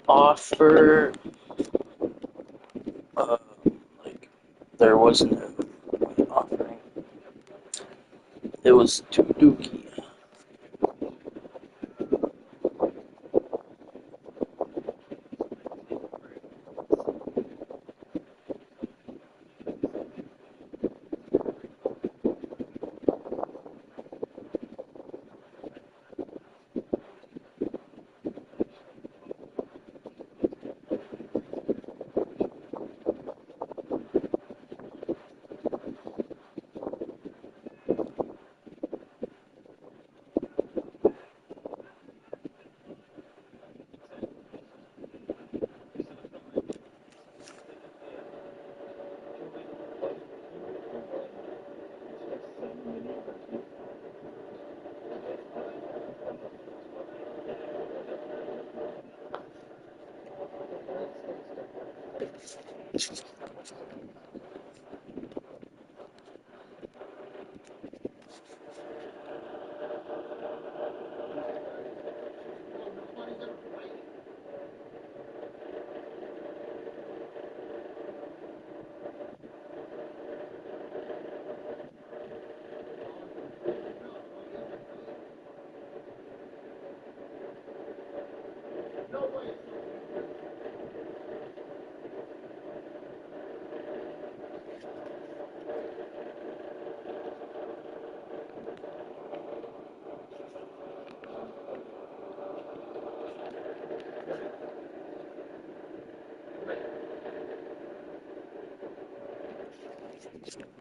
Offer, uh, like, there wasn't an offering. It was too dookie.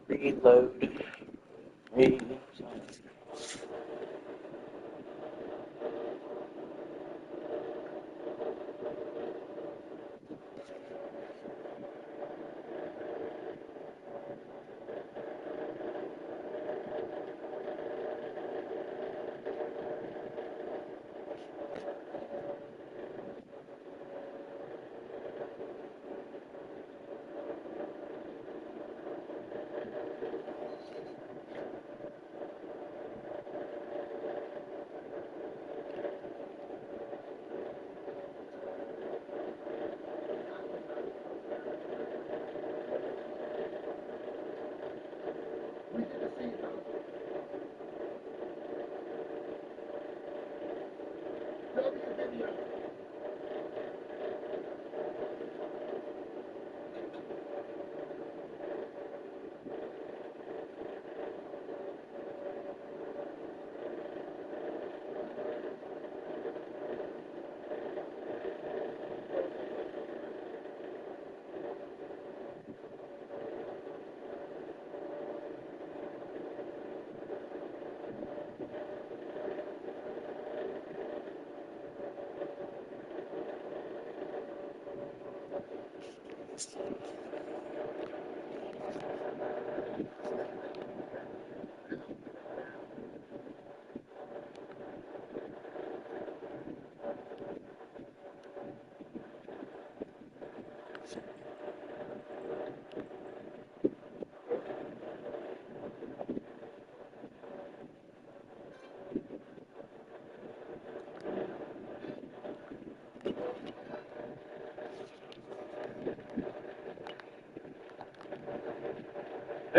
Reload.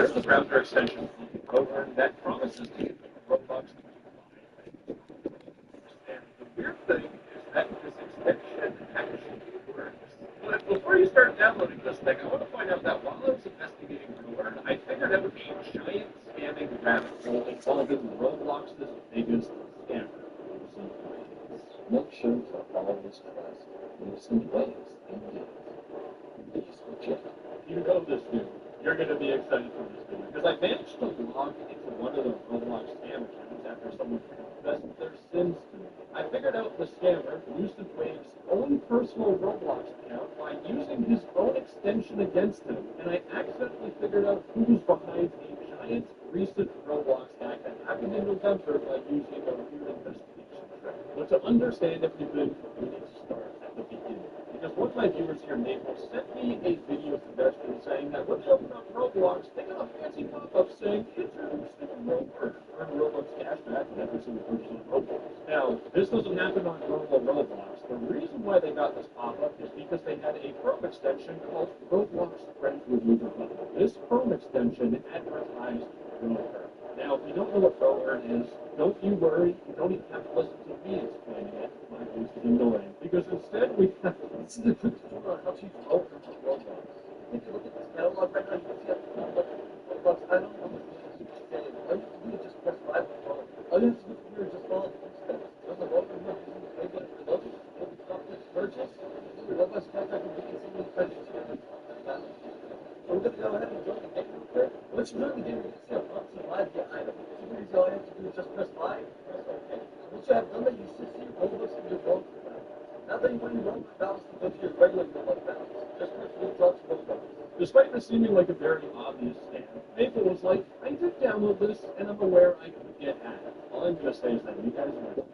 there's the browser extension program that promises to use Roblox to buy. And the weird thing is that this extension actually works. But before you start downloading this thing, I want to point out that while I was investigating Learn, I figured out a giant scamming rabbit hole involving Roblox, this biggest scammer. Make sure to always trust innocent ways and deeds. Please reject. You know this dude. You're going to be excited for this video because I managed to log into one of the Roblox scam accounts after someone confessed their sins to me. I figured out the scammer, Lucid Wave's own personal Roblox account, by using his own extension against him, and I accidentally figured out who was behind a giant recent Roblox hack that happened in November by using a weird investigation trick. But to understand everything, we need to start at the beginning. Because one of my viewers here, Maple, sent me a video suggestion saying that when they open up Roblox, they got a fancy pop-up saying, introducing Roblox, earn Roblox cashback and every single purchase of Roblox. Now, this doesn't happen on normal Roblox. The reason why they got this pop-up is because they had a Chrome extension called Roblox Friend Remover Button. This Chrome extension advertised Rover. Now, if you don't know what Rover is, don't you worry. You don't even have to listen to me explaining it. My voice is annoying. Because instead, we have to listen to the tutorial on how to use Rover to Roblox. If you look at this catalog right now, you can see up the Roblox title. All you have to do is just press 5 and follow. All you have to do here is just follow the steps. There's a Rover here using the regular reloading. Open up this purchase. Do your Roblox cashback and you can see the credits here. So we're going to go ahead and join the game real quick. Once you join the game, you can see a box of live get item. So all you have to do is just press live. Press OK. Once you have done that, you should see your Roblox and your Roblox balance. Now that you want your Roblox balance to go to your regular Roblox balance, just press withdraw to Roblox. Despite this seeming like a very obvious scam, Maple was like, I did download this, and I'm aware I could get hacked. All I'm going to say is that you guys are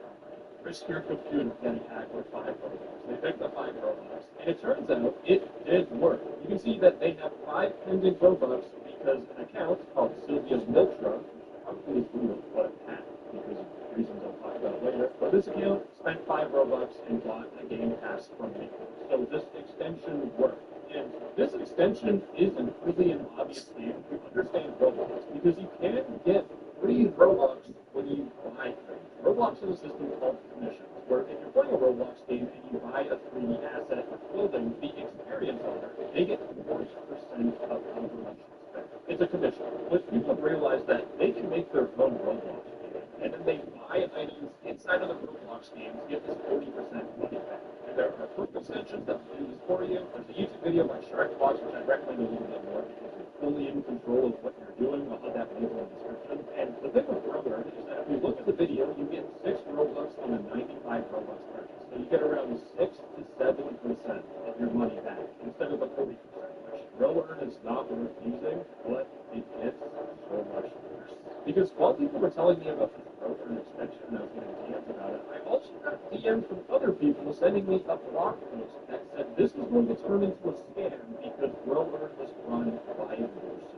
risk your computer getting hacked with 5 Roblox. They picked up 5 Roblox, and it turns out it did work. You can see that they have 5 pending Robux because an account called Sylvia's Milk Truck, probably is real, but hacked because of reasons I'll talk about later. But this account spent 5 Robux and got a game pass from Maple. So this extension worked. And this extension isn't really an obvious thing if you understand Roblox, because you can get free Robux when you buy things. Roblox is a system called commissions, where if you're playing a Roblox game and you buy a 3D asset or clothing, the experience owner, they get 40% of however much you spend. It's a commission. But people have realized that they can make their own Roblox game, and then they buy items inside of the Roblox game to get this 40% money back. And there are Chrome extensions that will do this for you. There's a YouTube video by Sharkbox, which I recommend a little bit more because you're fully in control of what you're doing. I'll have that link in the description. And the thing with Rover is that if you look at the video, you get 6 Robux on a 95 Robux purchase. So you get around 6 to 7% of your money back instead of the 40%, which Rover is not worth using, but it gets so much worse. Because while people were telling me about this Rover extension and I was getting DMs about it, I also got DMs from other people sending me a blog post that said this is going to turn into a scam because Rover is run by a person.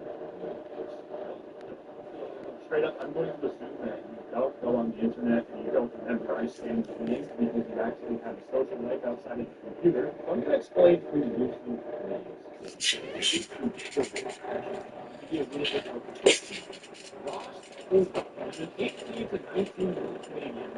Straight up, I'm going to assume that you don't go on the internet and you don't memorize scam names because you actually have a social life outside of your computer. So I'm going to explain through the YouTube Ross is an 18 to 19-year-old Canadian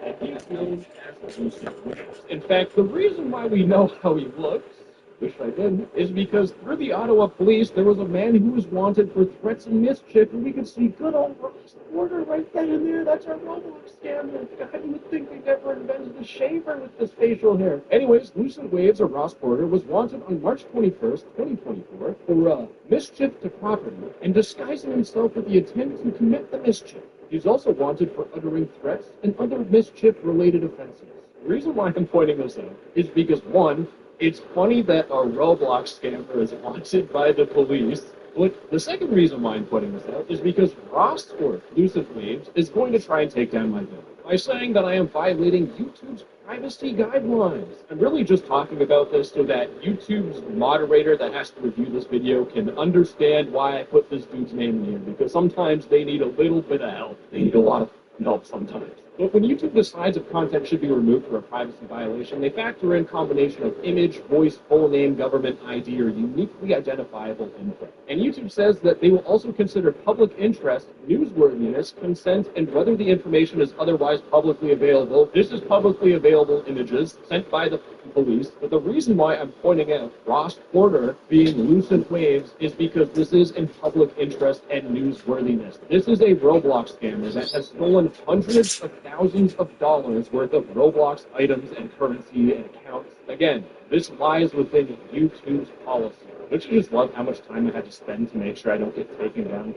and he is known as Lucid Waves. In fact, the reason why we know how he looks, wish I didn't, is because through the Ottawa police, there was a man who was wanted for threats and mischief, and we could see good old Ross Porter right then and there. That's our Roblox scammer. The guy who would think they never invented a shaver with this facial hair. Anyways, Lucid Waves, or Ross Porter, was wanted on March 21st, 2024, for mischief to property and disguising himself with the intent to commit the mischief. He's also wanted for uttering threats and other mischief-related offenses. The reason why I'm pointing this out is because, one, it's funny that a Roblox scammer is wanted by the police, but the second reason why I'm pointing this out is because Ross, or Lucid Waves, is going to try and take down my video by saying that I am violating YouTube's privacy guidelines. I'm really just talking about this so that YouTube's moderator that has to review this video can understand why I put this dude's name in here, because sometimes they need a little bit of help. They need a lot of help sometimes. But when YouTube decides if content should be removed for a privacy violation, they factor in combination of image, voice, full name, government ID, or uniquely identifiable input. And YouTube says that they will also consider public interest, newsworthiness, consent, and whether the information is otherwise publicly available. This is publicly available images sent by the police. But the reason why I'm pointing out Ross Porter being Lucent Waves is because this is in public interest and newsworthiness. This is a Roblox scammer that has stolen hundreds of thousands of dollars worth of Roblox items and currency and accounts. Again, this lies within YouTube's policy. Don't you just love how much time I had to spend to make sure I don't get taken down?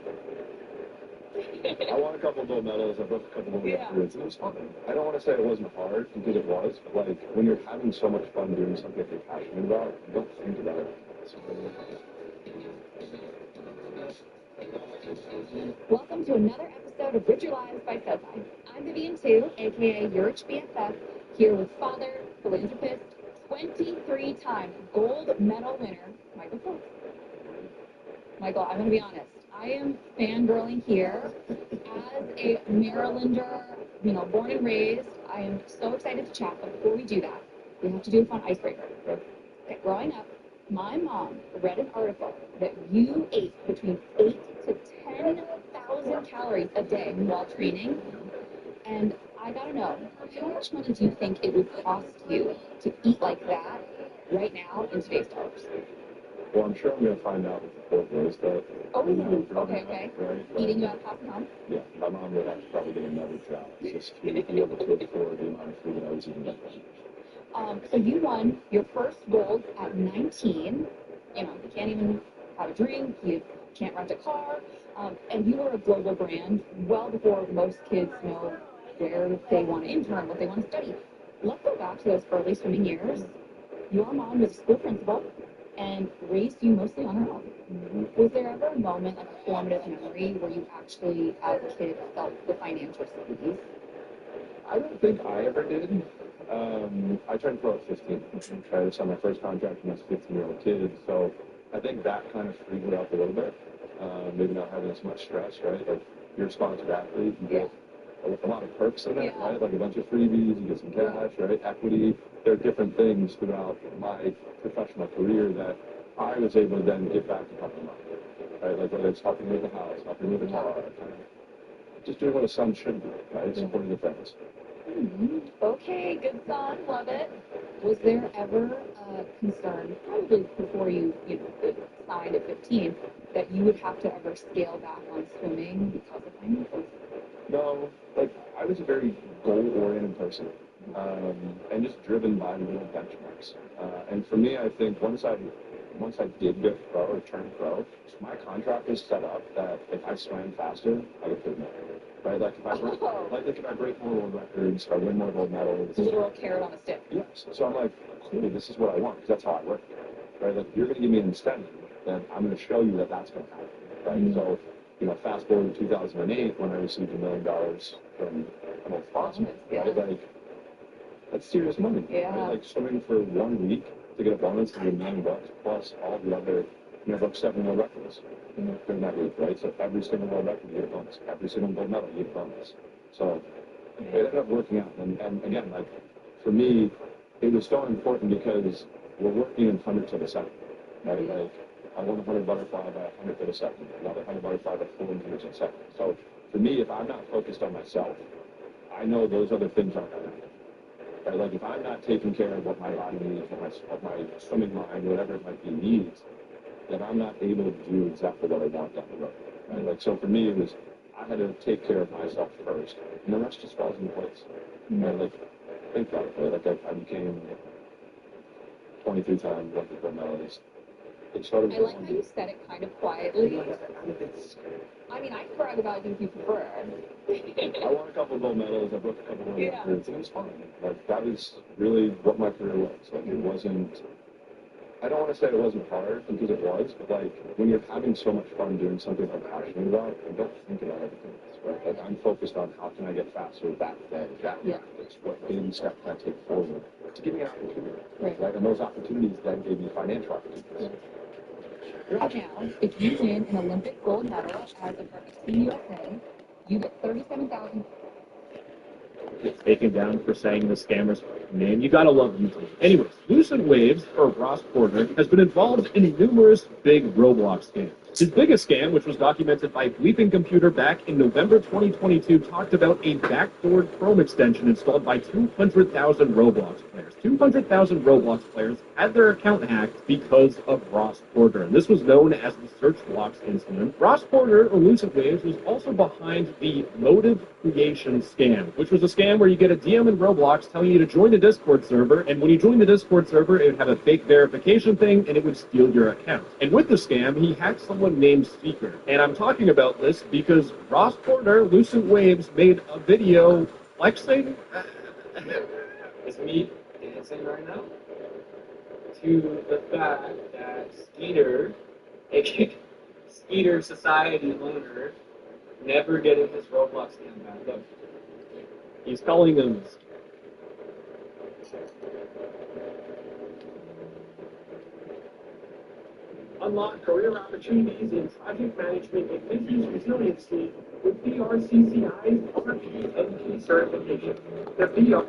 I won a couple of gold medals. I broke a couple of records. It was fun. I don't want to say it wasn't hard because it was, but like when you're having so much fun doing something that you're passionate about, you don't think about it. Welcome to another episode of Richer Lives by SoFi. I'm Vivian Tu, aka your rich BFF, here with father, philanthropist, 23-time gold medal winner, Michael Phelps. Michael, I'm going to be honest. I am fangirling here. As a Marylander, born and raised, I am so excited to chat. But before we do that, we have to do a fun icebreaker. Okay, growing up, my mom read an article that you ate between 8 to 10,000 calories a day while training. And I gotta know, how much money do you think it would cost you to eat like that right now in today's dollars? Well, I'm sure I'm going to find out with the fourth race that. Oh, okay. Right? Eating you out of house and home? Yeah, my mom would have to probably get another job just to be able to afford the amount of food that I was eating. So you won your first gold at 19. You can't even have a drink, you can't rent a car, and you were a global brand well before most kids know where they want to intern, what they want to study. Let's go back to those early swimming years. Your mom was a school principal and raised you mostly on her own. Was there ever a moment, like a formative memory, where you actually, as a kid, felt the financial squeeze? I don't think I ever did. I turned pro at 15. I tried to sign my first contract when I was a 15-year-old kid, so I think that kind of freed me up a little bit. Maybe not having as much stress, right? Like, you're a sponsored athlete, you get a lot of perks in it, right? Like a bunch of freebies, you get some cash, right? Equity. There are different things throughout my professional career that I was able to then give back to helping out, right? Like whether it's helping with the house, helping with the car, kind of just doing what a son should do, right? Supporting the parents. Okay, good son, love it. Was there ever a concern, probably before you signed at 15, that you would have to ever scale back on swimming because of finances? No, like I was a very goal-oriented person, and just driven by little benchmarks. And for me, I think once I did get pro or turn pro, my contract was set up that if I swam faster, I would get more. Right? Like if I break more world records, if I win more gold medals. Literal carrot on a stick. Yes. So I'm like, clearly this is what I want because that's how I work. Right? Like you're going to give me an incentive, then I'm going to show you that that's going to happen. Right? So. Fast forward to 2008 when I received $1 million from an old sponsor, right? Like, that's serious money. Yeah. Right? Like, swimming for 1 week to get a bonus of $1 million plus all the other, about 7 world records during that week, right? So every single world record you get a bonus. Every single gold medal you get a bonus. So it ended up working out. And again, like, for me, it was so important because we're working in hundredths of a second, right? Like, I won 100 butterfly by 100th of a second, another 100 butterfly by 4 meters a second. So for me, if I'm not focused on myself, I know those other things aren't going to happen. Right? Like if I'm not taking care of what my body needs, what my swimming mind, whatever it might be needs, then I'm not able to do exactly what I want down the road. Right? Like so for me, it was I had to take care of myself first, and the rest just falls into place. Right? Like think about it. Right? Like I became 23-time Olympic gold medalist. I like how you said it kind of quietly. I mean, I can brag about you if you prefer. I won a couple of gold medals. I broke a couple of world records, and it was fun. Like that was really what my career was. Like it wasn't. I don't want to say it wasn't hard because it was, but like when you're having so much fun doing something I'm passionate about, you don't think about everything else, right? Like I'm focused on how can I get faster that day, that practice, what baby step can I take forward to give me an opportunity, right? And those opportunities then gave me financial opportunities. Right now, if you win an Olympic gold medal as a part of Team USA, you get $37,000. gets taken down for saying the scammer's name. You gotta love YouTube. Anyways, Lucent Waves, or Ross Porter, has been involved in numerous big Roblox scams. His biggest scam, which was documented by Bleeping Computer back in November 2022, talked about a backdoor Chrome extension installed by 200,000 Roblox players. 200,000 Roblox players had their account hacked because of Ross Porter, and this was known as the Search Blocks incident. Ross Porter, or Lucent Waves, was also behind the Motive Creation scam, which was a scam where you get a DM in Roblox telling you to join a Discord server, and when you join the Discord server, it would have a fake verification thing, and it would steal your account. And with the scam, he hacked someone named Seeker. And I'm talking about this because Ross Porter, Lucent Waves, made a video flexing. Is me dancing right now? To the fact that Skeeter, aka Skeeter Society owner, never getting his Roblox scam back. Look. He's calling them. Unlock career opportunities in project management and business resiliency with BRCCI's RPMP certification. The BR.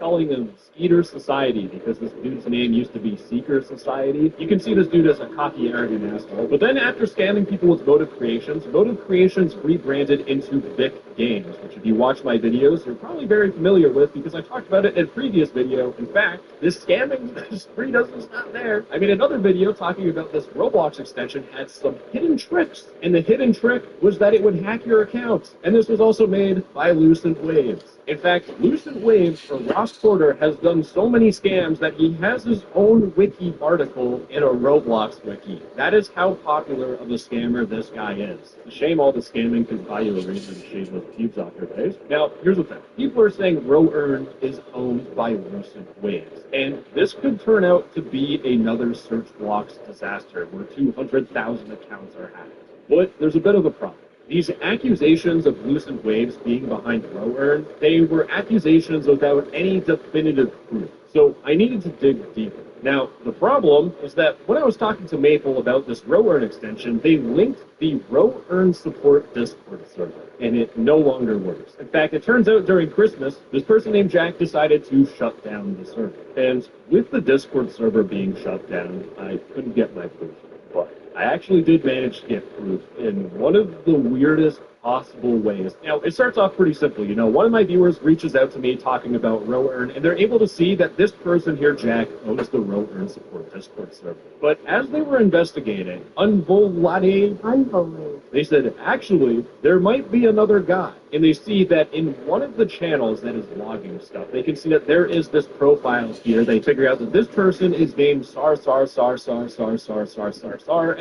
Calling them Skeeter Society because this dude's name used to be Seeker Society. You can see this dude as a cocky, arrogant asshole. But then after scamming people with Motive Creations rebranded into Vic Games, which if you watch my videos, you're probably very familiar with because I talked about it in a previous video. In fact, this scamming spree doesn't stop there. I made another video talking about this Roblox extension had some hidden tricks, and the hidden trick was that it would hack your account. And this was also made by Lucent Waves. In fact, Lucent Waves, or Ross Porter, has done so many scams that he has his own wiki article in a Roblox wiki. That is how popular of a scammer this guy is. It's a shame all the scamming can buy you a razor to shave those pubes off your face. Now, here's the thing. People are saying RoEarn is owned by Lucent Waves. And this could turn out to be another Search Blocks disaster where 200,000 accounts are hacked. But there's a bit of a problem. These accusations of Lucent Waves being behind RoEarn, they were accusations without any definitive proof. So I needed to dig deeper. Now, the problem is that when I was talking to Maple about this RoEarn extension, they linked the RoEarn support Discord server, and it no longer works. In fact, it turns out during Christmas, this person named Jack decided to shut down the server. And with the Discord server being shut down, I couldn't get my proof. But I actually did manage to get proof in one of the weirdest possible ways. Now, it starts off pretty simple. You know, one of my viewers reaches out to me talking about RoEarn, and they're able to see that this person here, Jack, owns the RoEarn support Discord server. But as they were investigating, they said, actually, there might be another guy. And they see that in one of the channels that is logging stuff, they can see that there is this profile here. They figure out that this person is named Sar, and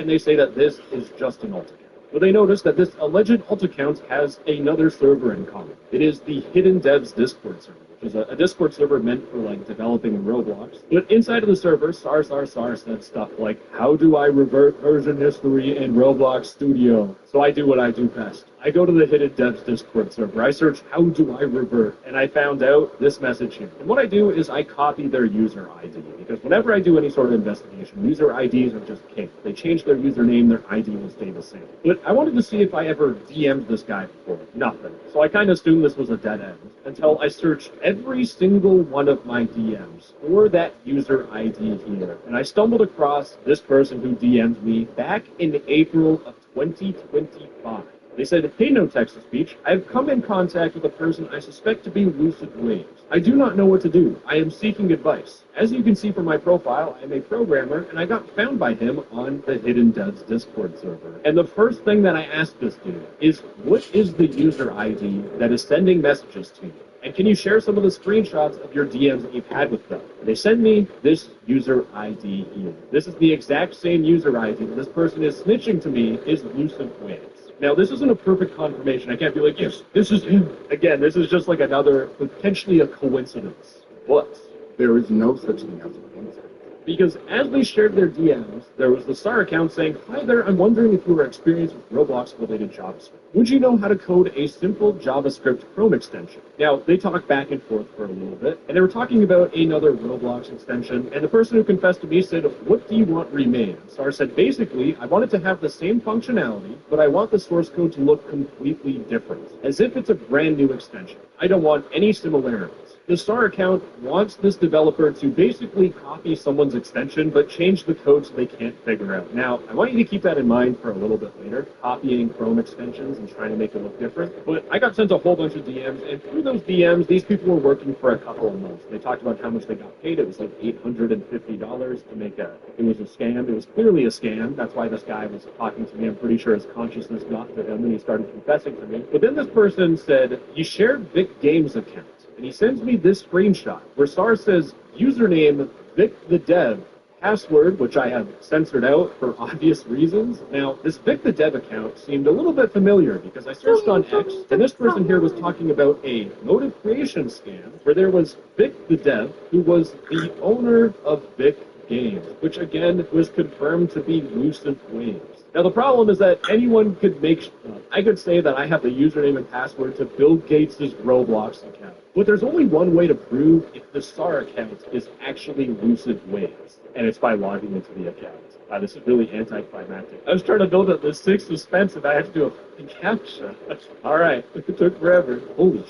they say that this is just an alt account. But they notice that this alleged alt account has another server in common. It is the Hidden Devs Discord server, which is a Discord server meant for, like, developing Roblox. But inside of the server, Sar said stuff like, how do I revert version history in Roblox Studio? So I do what I do best. I go to the Hidden Devs Discord server. I search, how do I revert? And I found out this message here. And what I do is I copy their user ID. Because whenever I do any sort of investigation, user IDs are just king. If they change their username, their ID will stay the same. But I wanted to see if I ever DM'd this guy before. Nothing. So I kind of assumed this was a dead end. Until I searched every single one of my DMs for that user ID here. And I stumbled across this person who DM'd me back in April of 2025. They said, hey, no text-to-speech, I've come in contact with a person I suspect to be Lucent Waves. I do not know what to do. I am seeking advice. As you can see from my profile, I am a programmer, and I got found by him on the Hidden Devs Discord server. And the first thing that I asked this dude is, what is the user ID that is sending messages to you? And can you share some of the screenshots of your DMs that you've had with them? They send me this user ID here. This is the exact same user ID that this person is snitching to me is Lucent Waves. Now, this isn't a perfect confirmation. I can't be like, yes, this is him. Again, this is just like another, potentially a coincidence. But there is no such thing as a coincidence. Because as they shared their DMs, there was the Star account saying, hi there, I'm wondering if you were experienced with Roblox-related JavaScript. would you know how to code a simple JavaScript Chrome extension? Now, they talked back and forth for a little bit, and they were talking about another Roblox extension, and the person who confessed to me said, what do you want remain? Star said, basically, I want it to have the same functionality, but I want the source code to look completely different, as if it's a brand new extension. I don't want any similarities. The Star account wants this developer to basically copy someone's extension, but change the code so they can't figure out. Now, I want you to keep that in mind for a little bit later, copying Chrome extensions and trying to make it look different. But I got sent a whole bunch of DMs, and through those DMs, these people were working for a couple of months. They talked about how much they got paid. It was like $850 to make it was a scam. It was clearly a scam. That's why this guy was talking to me. I'm pretty sure his consciousness got to him, and he started confessing to me. But then this person said, you shared Vic Games account. And he sends me this screenshot where Star says, username Vic the Dev, password, which I have censored out for obvious reasons. Now, this Vic the Dev account seemed a little bit familiar because I searched on X, and this person here was talking about a motive creation scam where there was Vic the Dev, who was the owner of Vic Games, which again was confirmed to be Lucid Waves. Now, the problem is that anyone could make... I could say that I have the username and password to Bill Gates' Roblox account. But there's only one way to prove if the Star account is actually Lucid Waves, and it's by logging into the account. This is really anticlimactic. I was trying to build up this sick suspense and I had to do a captcha. All right, it took forever. Holy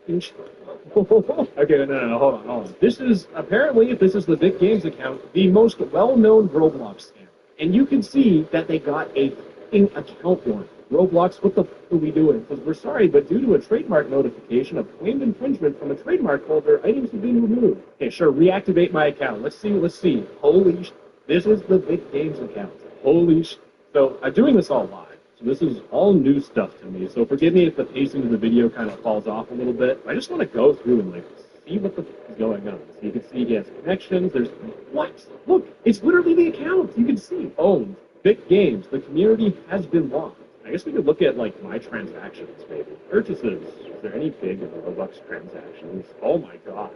inch. Okay, no, hold on. This is, apparently, if this is the Vic Games account, the most well-known Roblox scam. And you can see that they got a account warning. Roblox, what the f*** are we doing? Because we're sorry, but due to a trademark notification of claimed infringement from a trademark holder, items have been removed. Okay, sure, reactivate my account. Let's see. Holy sh**. This is the Vic Games account. Holy sh**. So, I'm doing this all live. So this is all new stuff to me. So forgive me if the pacing of the video kind of falls off a little bit. I just want to go through and see what the f*** is going on. So you can see he has connections. There's what? Look, it's literally the account. You can see owned. Vic Games. The community has been locked. I guess we could look at my transactions maybe. Purchases. Is there any big Robux transactions? Oh my god.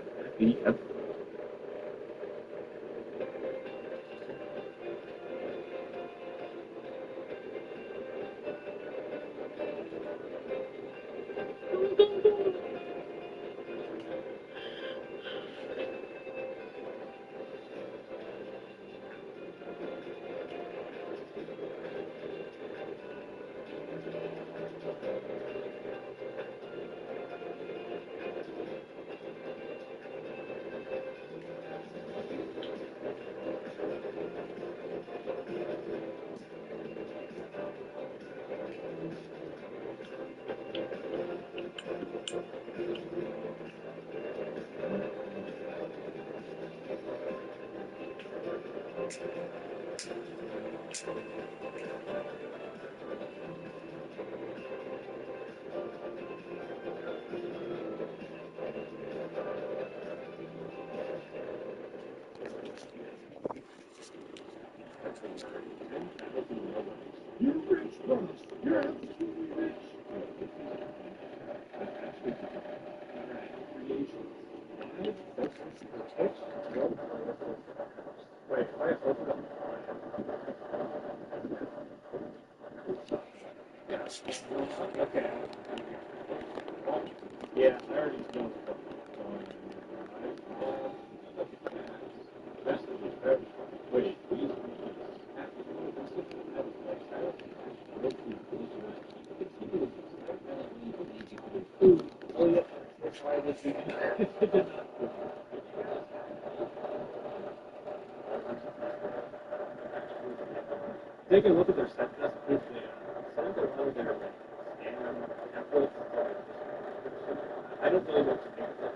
You're rich, boss. You're absolutely rich. Wait, okay. Yeah, I already know. Wait, oh yeah, that's why I was thinking. Take a look at their set messages. Some of their spam templates. I don't really know what to think of them.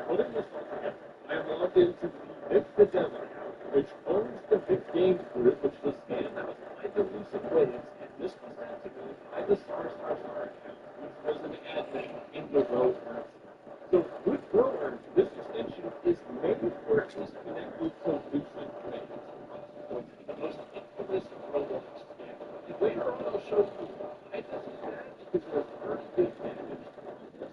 What is this once again? I am logged into the Vic the Dev account, which owns the Vic Games group, which was scam that was tied to Lucid Waves, and this was meant to go by the Star account, which was an admin in the Row Earth. So with Row Earth, this extension is made for at least connected to Lucid Waves. The most infamous Roblox scam. And later on, I'll show you why this is bad, because there's very good damage to this.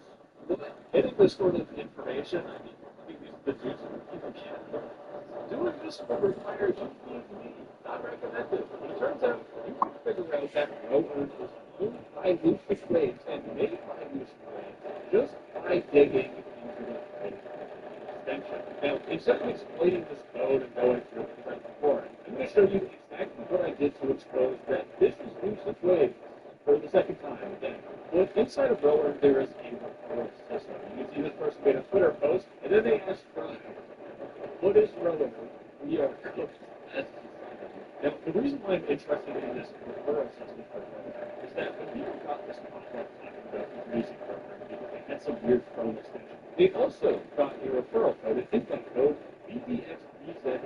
Getting this sort of information, I mean, the juice of people can. Doing this will require you being me, not not recommended. But it turns out you can figure out that rowan is owned by Lucid Waves and made by Lucid Waves just by digging into the code extension. Now, instead of explaining this code and going through it like before, I'm going to show you exactly what I did to expose that this is Lucid Waves for the second time. And inside of Rowan, there is a referral system. You can see this person made a Twitter post, and then they asked for what is Rowan? We are now, the reason why I'm interested in this referral system for Rowan is that when people got this pop-up talking about the music program, they had some weird Chrome extension. They also got a referral code, an invite code, BBXBZGAX.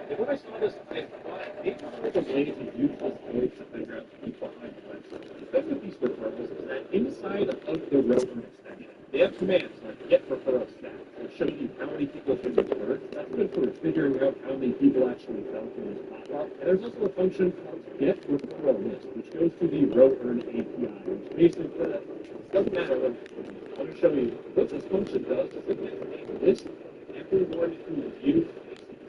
And when I saw this, I thought maybe there was a way to use this code to figure out the people behind the website. The thing with these referrals is that inside of the Rowan extension, they have commands like get referral stats, which show you how many people have been referred. That's good for figuring out how many people actually fell through this pop-up. And there's also a function called get referral list, which goes to the Rowan API, which basically doesn't matter. I'm going to show you what this function does. Is it gets a list of everyone who used a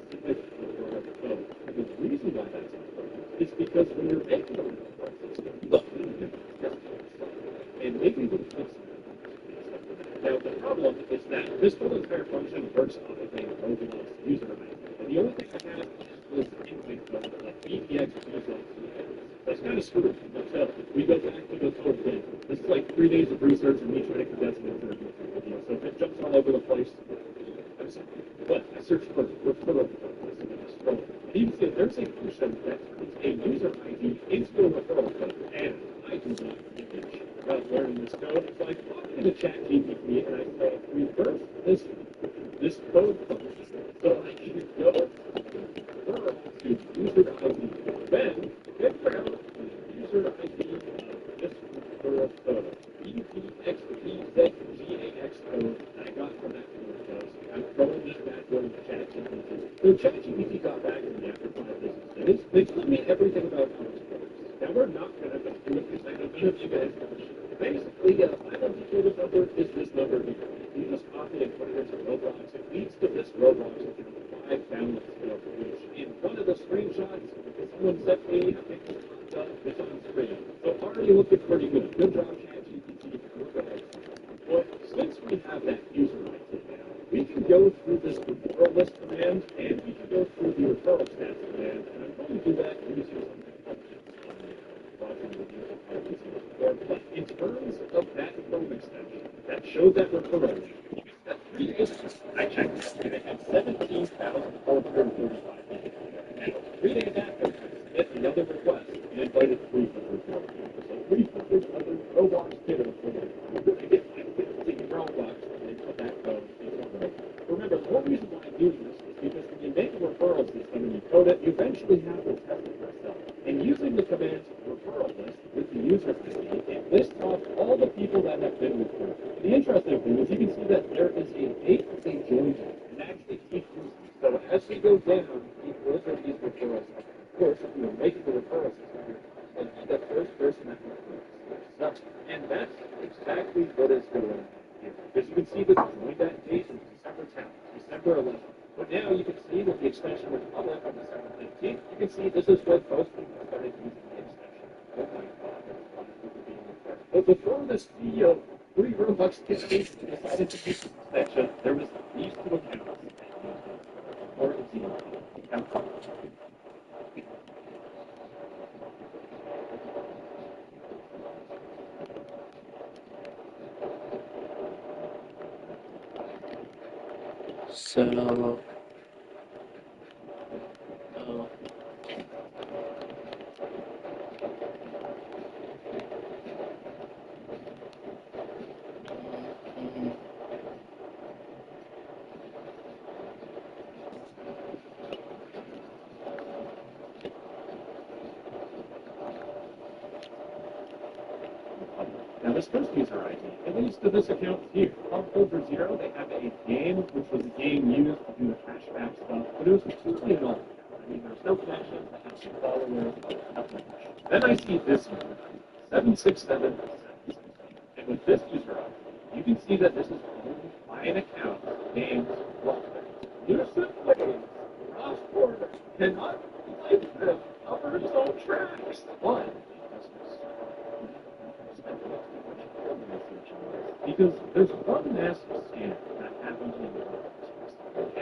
specific referral code. And the reason why that's important is because when you're making a referral system, and maybe we can fix it. Now, the problem is that this whole entire function works on a localized user ID. And the only thing I have is this invite code, like BPX user. That's kind of screwed. So we go back to the code thing. This is like 3 days of research and me trying to condense it into a video. So if it jumps all over the place, I'm sorry. But I searched for referral code. And you can see that there's a function that puts a user ID into a referral code. And I do not image about learning this code. So I walk into ChatGPT and I say, reverse this code function. So I should go referral to user ID. Then figure out the user ID of this referral code. BPXBZGAX code that I got from that code. I'm throwing this back over to ChatGPT. So ChatGPT got back to me after 5 business days. They told me everything about how this works. Now we're not going to go through it because I know none of you guys know. Basically, the final detailed number is this number here. You just copy and put it into Roblox. It leads to this Roblox with 5 download scale, which in one of the screenshots, someone sent me a picture of this on screen. So already looking pretty good. Good job, ChatGPT. Well, since we have that user ID now, we can go through this referral list command, and we can go through the referral stats command, and I'm going to do that using but in terms of that Chrome extension that showed that referral, that 3 days, I checked this, and it had 17,435 people. And 3 days after, I submit another request and invited 300 more people. So 300 other Roblox kids for them. I get my 15 Roblox and they put that code into Chrome. Remember, the whole reason why I do this is because when you make a referral system and you code it, you eventually have to test it yourself. And using the command referral list with the user ID, it lists off all the people that have been referred. The interesting thing is you can see that there is a date that they joined at, and actually decreases. So as we go down, we look at these referrals. Of course, if you're making the referral system, you'll be the first person that refers. And that's exactly what is going on here. Because you can see the joined that date is December 10th, December 11th. But now you can see with the extension with public on December 15th, you can see this is when most people started using the extension. Oh my God, there's a lot of people being referred. But before this video, 3 Robux kids decided to use this extension, there was these 2 accounts. Or it's even accounts. So, Now this first user ID, it leads to this account here. On Over Zero, they have a game, which was a game used to do the cashback stuff, but it was completely anonymous. I mean, there's no connections, they have some followers, nothing. Then I see this user ID, 767. And with this user ID, you can see that this is owned by an account named Lucid Waves. Cross-border cannot be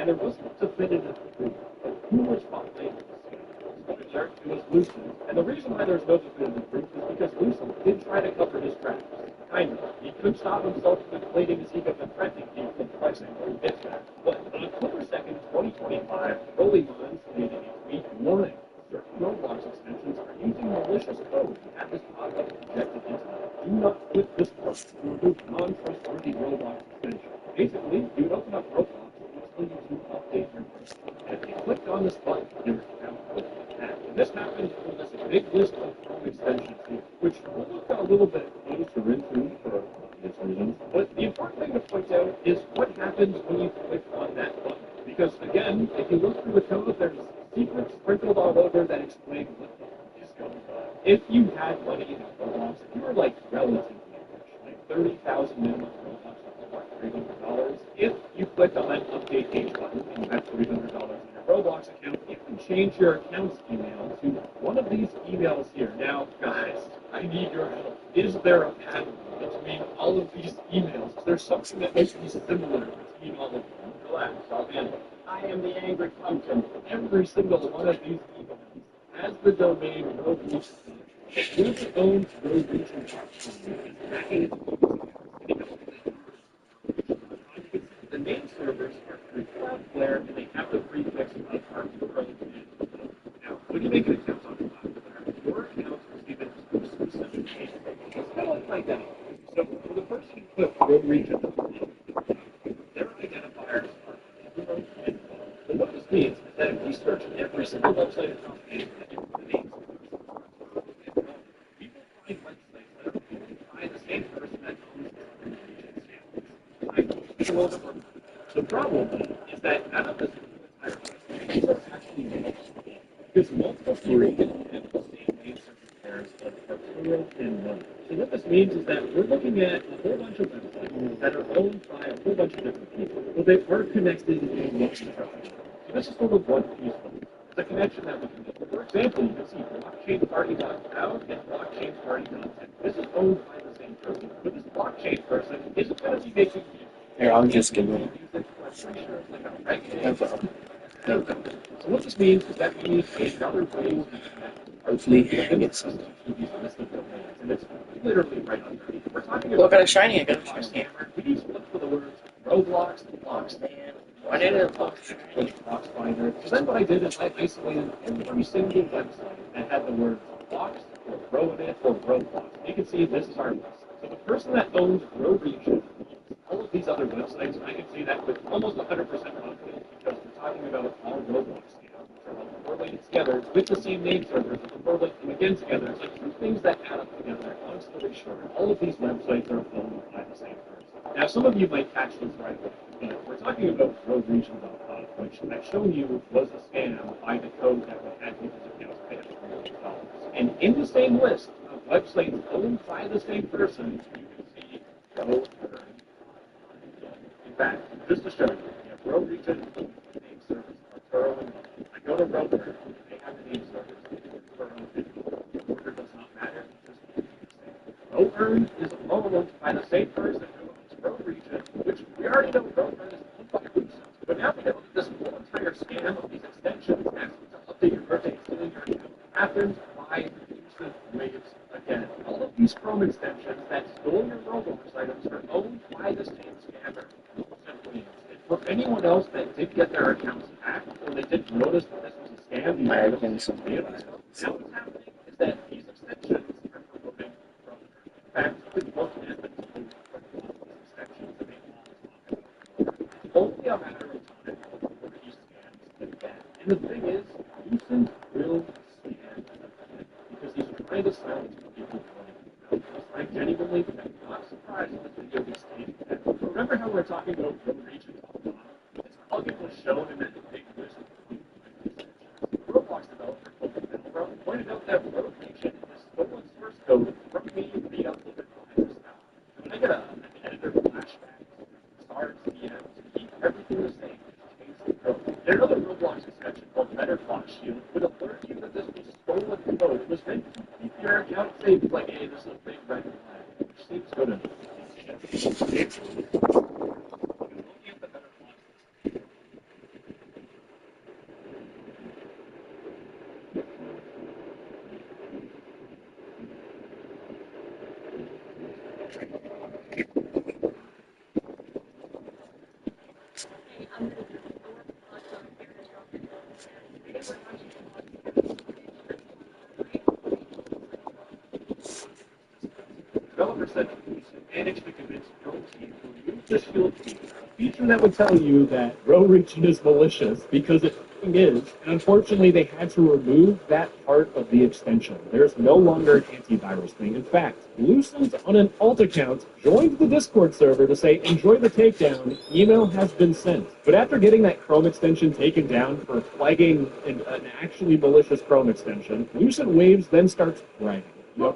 and there wasn't definitive proof of who was behind this. Spoiler, it was Lucent. And the reason why there's no definitive proof is because Lucent did try to cover his tracks. Kind of. He couldn't stop himself from inflating his ego and threatening people and flexing or gets that. But on October 2nd, 2025, Rolling Minds made a tweet warning certain Roblox extensions are using malicious code to have this pop-up projected into them. Do not click this button to remove non-trustworthy Roblox extension. Basically, you would open up Roblox and tell you to update your profile. And if you clicked on this button, your account would be hacked. And this happened when there's a big list of Chrome extensions here, which we'll look a little bit closer into for obvious reasons. But the important thing to point out is what happens when you click on that button. Because again, if you look through the code, there's secrets sprinkled all over that explain what is going on. If you had money in Roblox, if you were like relatively rich, like 30,000 minimum Roblox, like $300, if you clicked on that update page button and you had $300 in your Roblox account, you can change your account's email to one of these emails here. Now, guys, I need your help. Is there a pattern between all of these emails? Is there something that makes these similar between all of them? Relax, I'll handle it. I am the angry pumpkin. Every single one of these emails has the domain RogueReach. Whoever owns RogueReach.com is backing it. The name servers are through Cloudflare, and they have the prefix of Arturo. Now, when you make an account on Cloudflare, your account receives an exclusive name. It's kind of like that. So, for the person who put RogueReach.com, their identifiers are Arturo and But what this means is that if we search every single website across the internet for the names of we will find websites that are owned by the same person that owns the information. The problem is that none of this entire website is actually made because multiple people can have the same name server pairs of Arturo and None. So what this means is that we're looking at a whole bunch of websites that are owned by a whole bunch of different people. Well, they are connected in one structure. So this is sort of one piece of it. The connection that we can make. For example, you can see blockchainparty.cloud and blockchainparty.tech. This is owned by the same person. But this blockchain person isn't going to be making Here, I'll just give you. So what this means is that we need another way to connect. Hopefully, I get some. And it's literally right underneath. We're talking about Look at a shiny. I got a shiny. we need to look for the words Roblox, Blocks, Man, why did it look shiny? Box Finder. So then what I did is I isolated every single website that had the words Blocks or Row in it or Roblox. You can see this is our list. So the person that owns RogueReach all of these other websites, and I can see that with almost 100% confidence because we're talking about all Roblox scams, which are all correlated together with the same name servers that correlate them again together. It's like two things that add up together. Long story short, all of these websites are owned by the same person. Now, some of you might catch this right away. We're talking about RogueReach.com, which I've shown you was a scam by the code that would have people's accounts pay us $300. And in the same list of websites owned by the same person, you can see RogueReach. In fact, just to show you, RogueReach name service Arturo and I go to Rover, they have the name service Arturo and Rover does not matter. Rover is owned by the same person who owns RogueReach, which we already know Rover is owned by Lucent. But now we know that this whole entire scam of these extensions asking to update your birthday, stealing your account, happens by Lucent waves again. All of these Chrome extensions that stole your Roblox items are owned by the same scammer. For anyone else that did get their accounts hacked or they didn't notice that this was a scam, now what's happening is that these extensions are promoting from in fact, you could look at the extensions that it's only a matter of time before these scams again. And the thing is, Lucent will scam because he's trying to silence people. I genuinely am not surprised that the video gets taken. Remember how we were talking about RogueReach.com? This plugin was shown in that big list of Roblox developer Coleman pointed out that RogueReach is stolen source code from me re-uploaded by yourself. When I get an editor flashback, stars, DMs, keep everything the same, just change the code. There's another Roblox extension called Metterbox Shield would alert you that this was stolen code. It was meant to keep your account safe, like, hey, this is a big red flag, which seems good enough. this feature that would tell you that row region is malicious because it is, and unfortunately they had to remove that part of the extension. There's no longer an antivirus thing. In fact, Lucent on an alt account joined the Discord server to say, enjoy the takedown, email has been sent. But after getting that Chrome extension taken down for flagging an actually malicious Chrome extension, Lucent Waves then starts bragging. The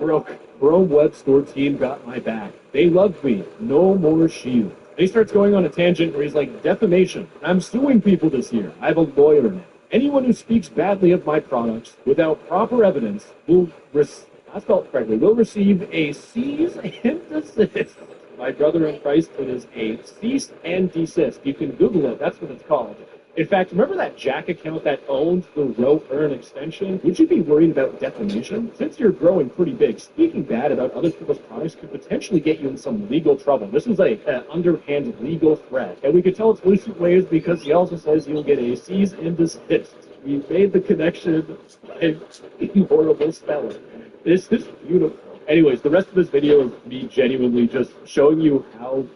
Chrome Web Store team got my back. They loved me. No more shield. He starts going on a tangent where he's like, defamation. I'm suing people this year. I have a lawyer now. Anyone who speaks badly of my products without proper evidence will, I spelled correctly, will receive a cease and desist. My brother in Christ, it is a cease and desist. You can Google it. That's what it's called. In fact, remember that Jack account that owned the Row Earn extension? Would you be worried about defamation? Since you're growing pretty big, speaking bad about other people's products could potentially get you in some legal trouble. This is an underhand legal threat. And we could tell it's Lucent Waves because he also says you'll get a cease and desist. We made the connection by horrible spelling. This is beautiful. Anyways, the rest of this video is me genuinely just showing you how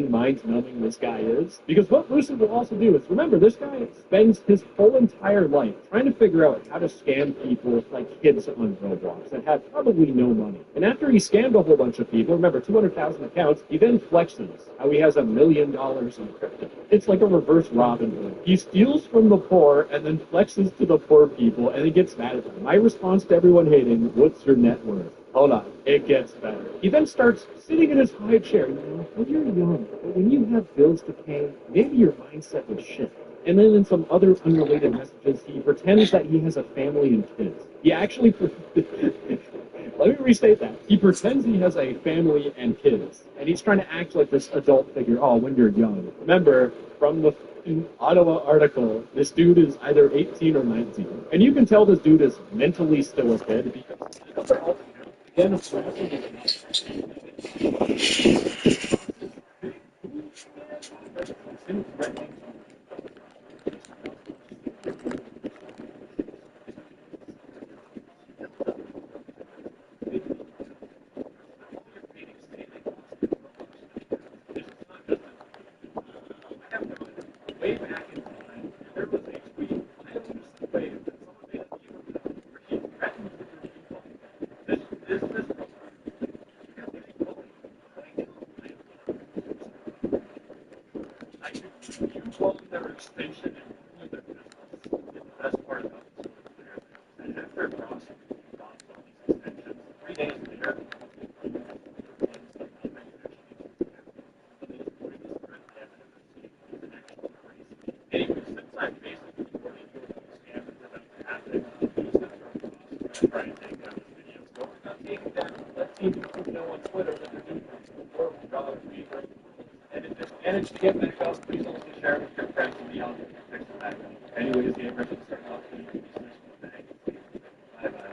mind-numbing this guy is. Because what Lucent will also do is, remember, this guy spends his whole entire life trying to figure out how to scam people like kids on Roblox that have probably no money. And after he scammed a whole bunch of people, remember, 200,000 accounts, he then flexes how he has $1 million in crypto. It's like a reverse Robin Hood. He steals from the poor and then flexes to the poor people, and he gets mad at them. My response to everyone hating, what's your net worth? Hold on, it gets better. He then starts sitting in his high chair. You know, when you're young, but when you have bills to pay, maybe your mindset would shift. And then in some other unrelated messages, he pretends that he has a family and kids. He actually, let me restate that. He pretends he has a family and kids. And he's trying to act like this adult figure, oh, when you're young. Remember, from the Ottawa article, this dude is either 18 or 19. And you can tell this dude is mentally still a kid because again, way back in time, there was a tweet, I don't way that someone made a video where he threatened to do this I could use all of their extension and their business in the best part of it. And after crossing all these extensions, 3 days later, anyway, since I'm basically working with these scammers that have happened, I'm trying to take down this video. So we're not taking down, let's see people know on Twitter that they're doing $4 fever. And if they manage to get back up, please also share it with your friends and beyond to fix it back up. Anyways, gamers, let's start off with the bye-bye.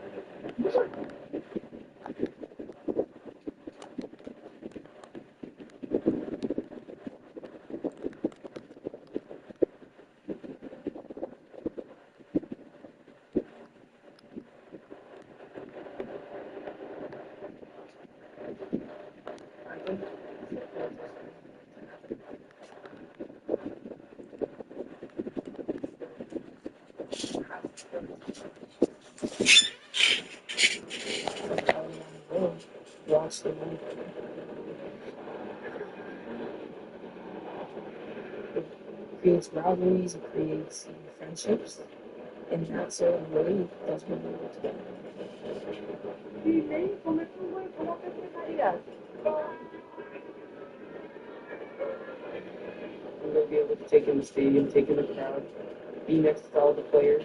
Lost the money. It creates rivalries, it creates friendships, and that's so really does bring people together. And they'll be able to take in the stadium, take in the crowd, be next to all the players.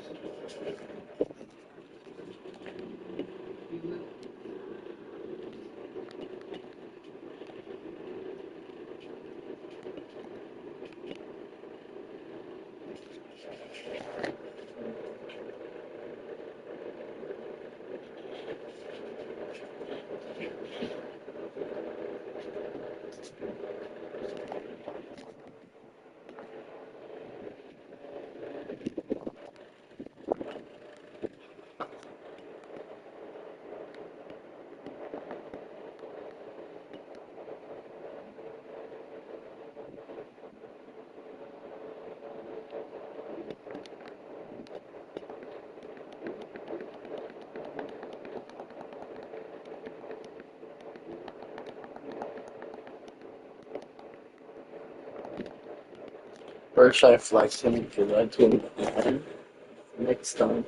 Or should I flex him because I told him again next time?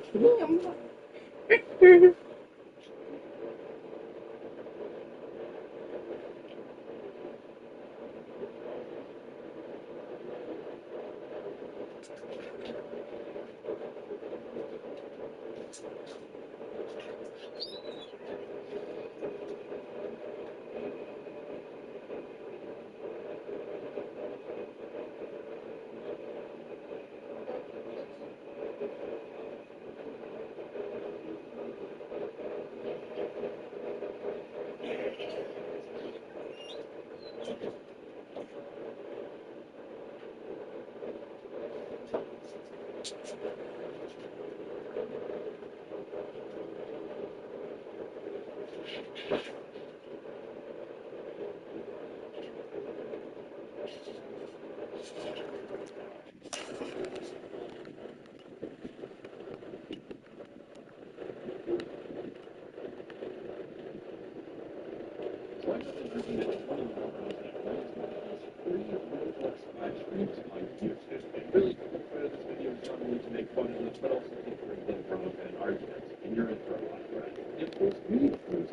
So I've been looking at 20 numbers that ranks free Roblox live streams on YouTube. And really, the point of this video is not only to make fun of it, but also to bring them from an argument. And you're in for a lot, right? And of course, we use these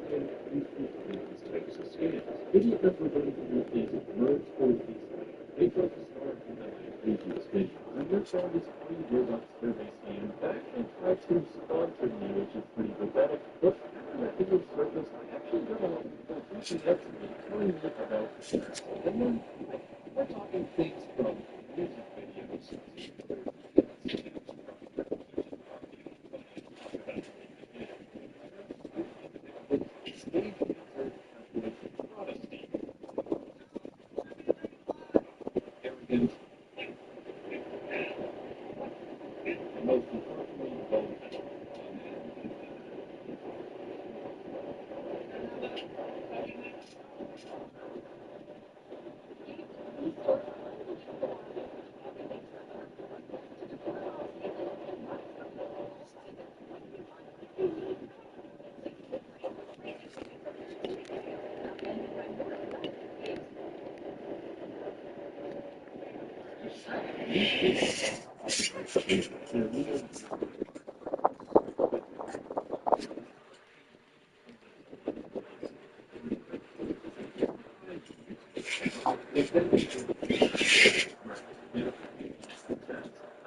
types of scams. Video that we're going to do is merge towards these links. They focus more on the previous video. And we're trying this free Roblox survey scam that actually tried to sponsor me, which is pretty pathetic. But after that video surfaced, I actually got a lot of people reaching out to me, telling me about this. And then, we're talking things from music videos. Arrogant, and most importantly, vulnerable.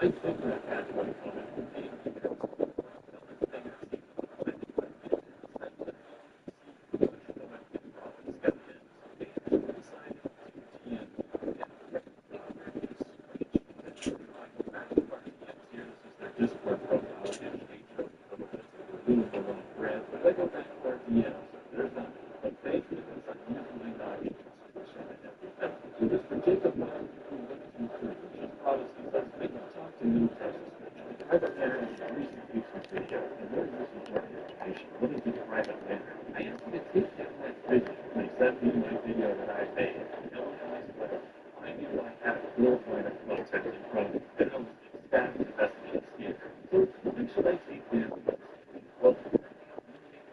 I think that that's what it's Discord profile and but I go back to their DMs. There's that. But they think it's unusually not so this particular one, which is policy says, I can talk to new Texas. Private matter is a recent YouTube video, and they're using more information. What is this private matter? I asked you to take down that video. They sent me my video that I made. No one asked whether I knew I had a floor plan of content in front of me, and I was ecstatic investigating skin. So when should I take down this? Well,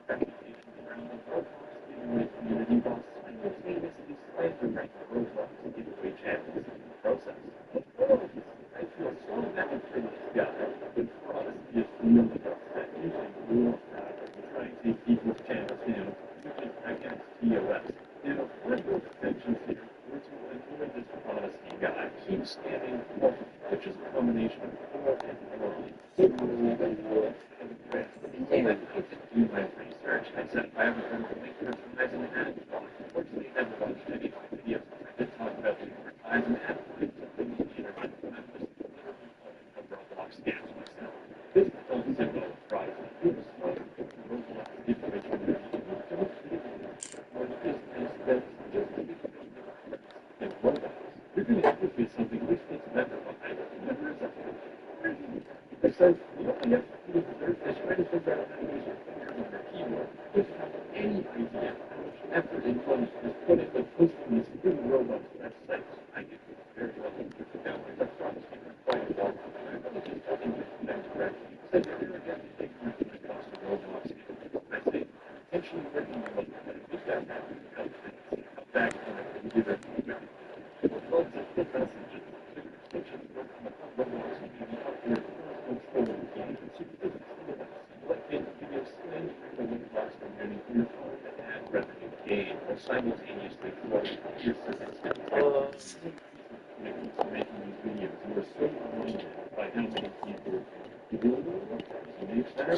reputation around the Roblox giveaway community while simultaneously slandering the Roblox giveaway champions in the process. I feel so bad for this guy, but for honesty is really upset using rules that try and take people's channels down, which is against TOS. Now, one of the extensions here were to avoid this honesty guy keep scamming multiple, which is a combination of fraud and fraud. So, I did do my research. I said I haven't heard of the link advertising an ad. Unfortunately, I never watched any of my videos. I did talk about the advertising ad. Roblox scams myself. This don't sit well with pride. This is not Roblox giveaway community. Or the business that's just and Roblox. You're going to advocate something which takes better behind it. Never is that. It says you only have to do is try to figure out how to use your fingers on your keyboard. If you have any idea how much effort and money is put into posting these free Roblox websites, I get very well into down my restaurants quite a lot. I'm really just talking with them directly. Said you're going to get the big group of the cost of Roblox. I say, potentially working on it, but if that happens, come back and give it. Well, it's a good message. simultaneously for your circumstance. Making these videos, you are so blinded by how many people you do make better.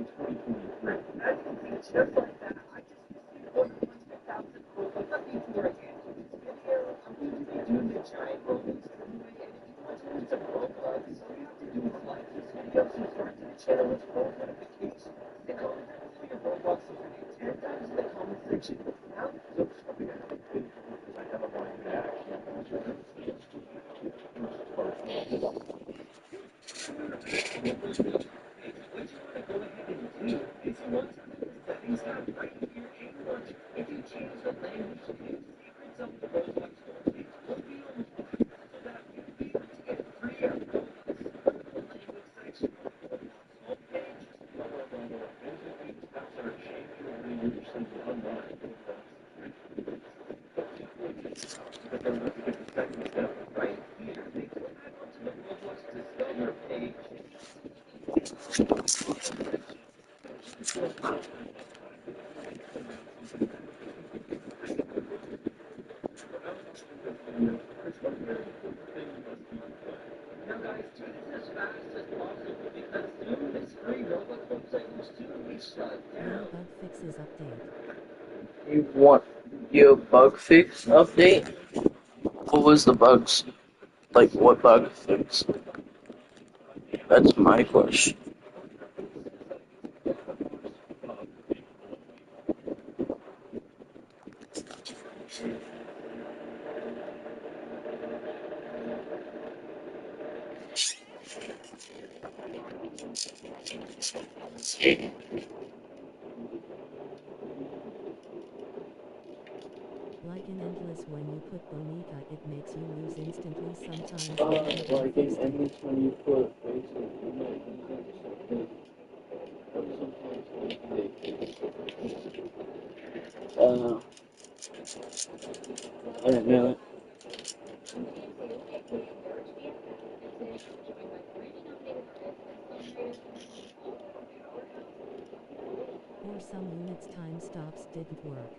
In 2023. New bug fixes update. You want your bug fix update? What was the bugs? Like, what bug fix? That's my question. Like an endless when you put Bonica, it makes you lose instantly sometimes. Like in endless when you put basically, you might use I didn't know it. Or some units time stops didn't work.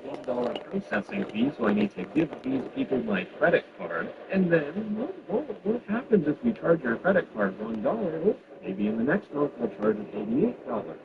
$1 processing fee, so I need to give these people my credit card. And then, what happens if we charge your credit card $1? Maybe in the next month we'll charge it $88.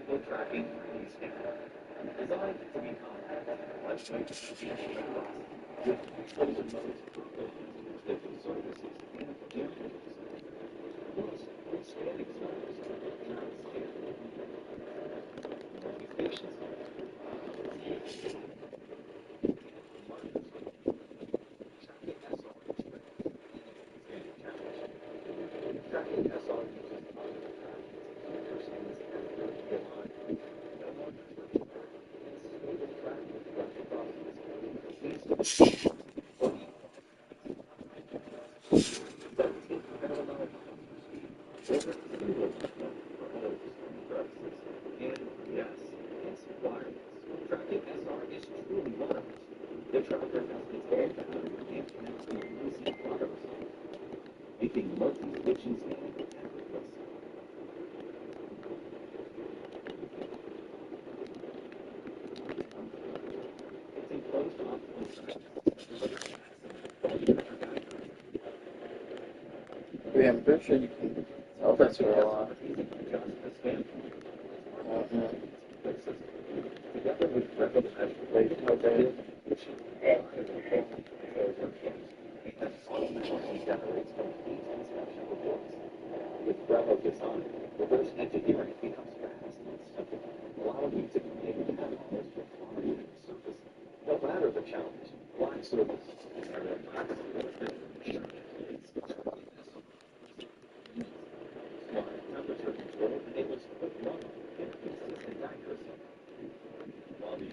So tracking designed to be compact, lightweight, with exposure modes, different services, and cameras. Plus, with scanning service, notifications, tracking SR uses and yes, it's wireless. Tracking SR is truly wireless. The tracker has its own battery and connects to easy wirelessly, making multi-switching scanning effortless. It's enclosed on Yeah, I'm pretty sure you can tell that's where a lot. Together with related mobility, which generates complete inspection reports. With Bravo design, reverse engineering becomes fast and simple, allowing you to create catalysts for quality and service. No matter the challenge, black service smart temperature control enables quick running and consistent accuracy. While the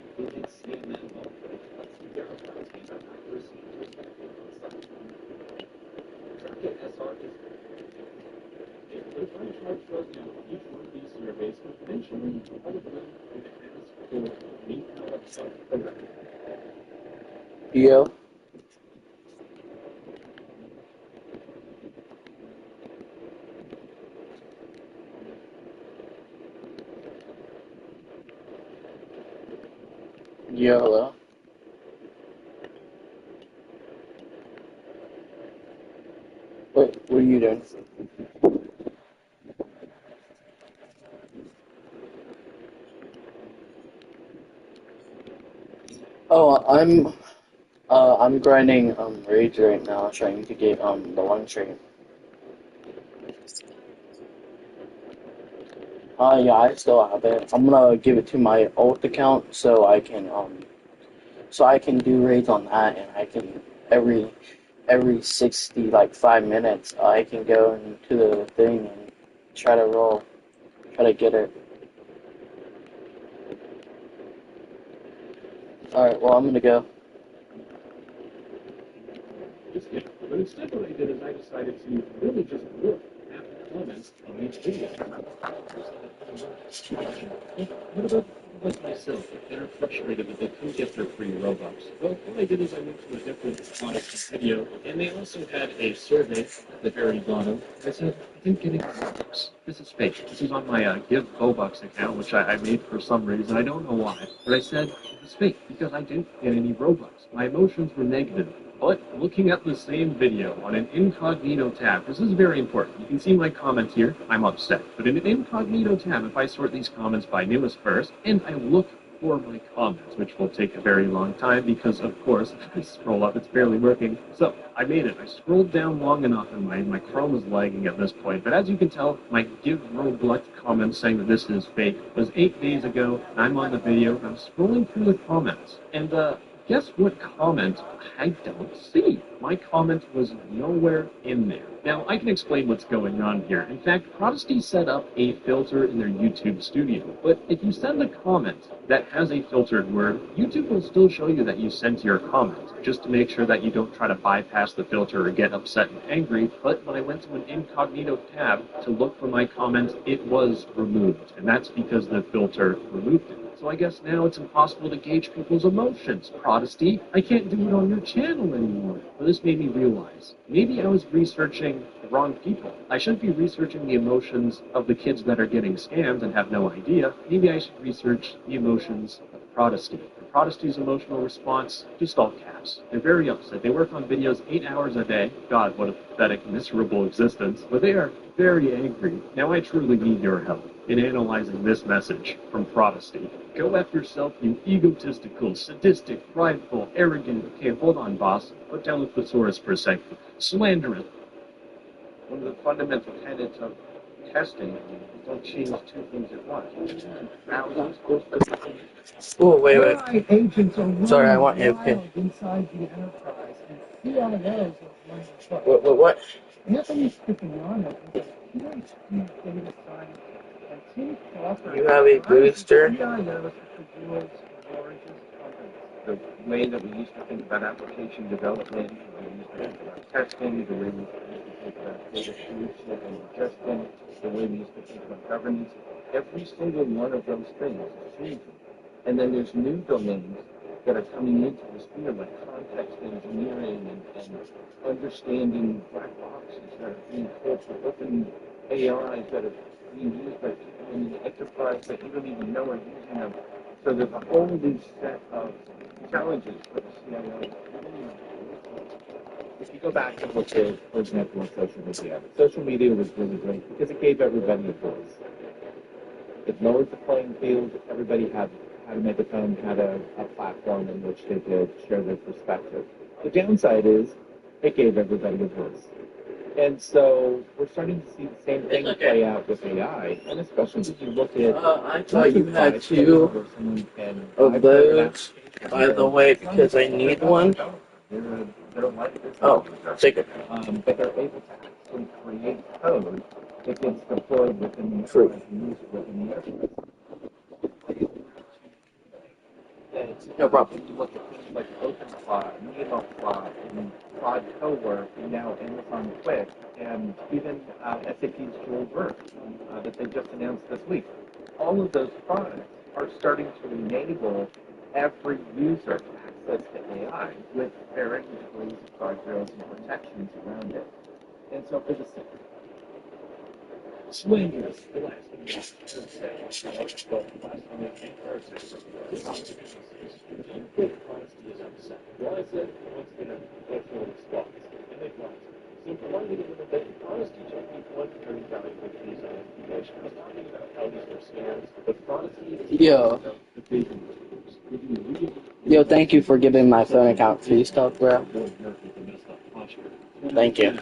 saw it just. They're trying to charge us, each one of these surveys eventually all of them will meet that. Yeah. Yeah, hello. What are you doing? Oh, I'm grinding Rage right now, trying to get the one tree. Yeah, I still have it. I'm gonna give it to my old account so I can do raids on that, and I can every 60 like 5 minutes I can go into the thing and try to roll, try to get it. All right, well I'm gonna go. But instead what I did is I decided to really just look at the comments on each video. What about like myself, that are frustrated that they couldn't get their free Robux? Well, what I did is I went to a different Odyssey video, and they also had a survey at the very bottom. I said, I didn't get any Robux. This is fake. This is on my Give Robux account, which I made for some reason. I don't know why. But I said it was fake because I didn't get any Robux. My emotions were negative. But looking at the same video on an incognito tab, this is very important. You can see my comments here. I'm upset. But in an incognito tab, if I sort these comments by newest first, and I look for my comments, which will take a very long time because, of course, if I scroll up, it's barely working. So I made it. I scrolled down long enough, and my Chrome is lagging at this point. But as you can tell, my Give Roblox comment saying that this is fake was 8 days ago. And I'm on the video, and I'm scrolling through the comments. And, guess what comment I don't see? My comment was nowhere in there. Now, I can explain what's going on here. In fact, Prodigy set up a filter in their YouTube studio. But if you send a comment that has a filtered word, YouTube will still show you that you sent your comment, just to make sure that you don't try to bypass the filter or get upset and angry. But when I went to an incognito tab to look for my comment, it was removed. And that's because the filter removed it. So I guess now it's impossible to gauge people's emotions. Prodigy, I can't do it on your channel anymore. Well, this made me realize, maybe I was researching the wrong people. I shouldn't be researching the emotions of the kids that are getting scammed and have no idea. Maybe I should research the emotions of Prodigy. And Prodigy's emotional response, just all caps. They're very upset. They work on videos 8 hours a day. God, what a pathetic, miserable existence. But they are very angry. Now I truly need your help in analyzing this message from Prodigy. Go F yourself, you egotistical, sadistic, prideful, arrogant. Okay, hold on, boss. Put down the thesaurus for a second. Slanderous. One of the fundamental tenets of testing is don't change two things at once. Oh, wait. AI agents are running Sorry, I want wild AFK. inside the enterprise, and CIOs are running wild. What? Anthony Scipiano is a PhD data scientist, and Tim Crawford You have a booster? CIOs of the world's largest companies. The way that we used to think about application development, the way we used to think about testing, the way we used to think about data stewardship and ingestion, the way we used to think about governance, every single one of those things is changing. And then there's new domains that are coming into this field, like context engineering and understanding black boxes that are being called for open AIs that are being used by people in the enterprise that you don't even know are using them. So there's a whole new set of challenges for the CIO. If you go back and look at, for example, on social media was really great because it gave everybody a voice. It lowered the playing field. Everybody had a megaphone, had a platform in which they could share their perspective. The downside is it gave everybody a voice. And so we're starting to see the same thing play out with AI, and especially if you look at... I thought you had two of those, by the way, because I need one. Oh, take it. But they're able to actually create code that gets deployed within the True. within the enterprise. No problem. You look at things like OpenFly, NemoFly, and Claude Code and now Amazon Quick, and even SAP's Joule Work that they just announced this week. All of those products are starting to enable every user access to AI with varying degrees of guardrails and protections around it. And so for the Swingers, the last one is Why is it once again cultural response? And they want so for one thing, the honesty technique, one very valuable piece of information. I was talking about how these were scams, but honesty is the big Yo, thank you for giving my phone account free stuff, bro. Thank you.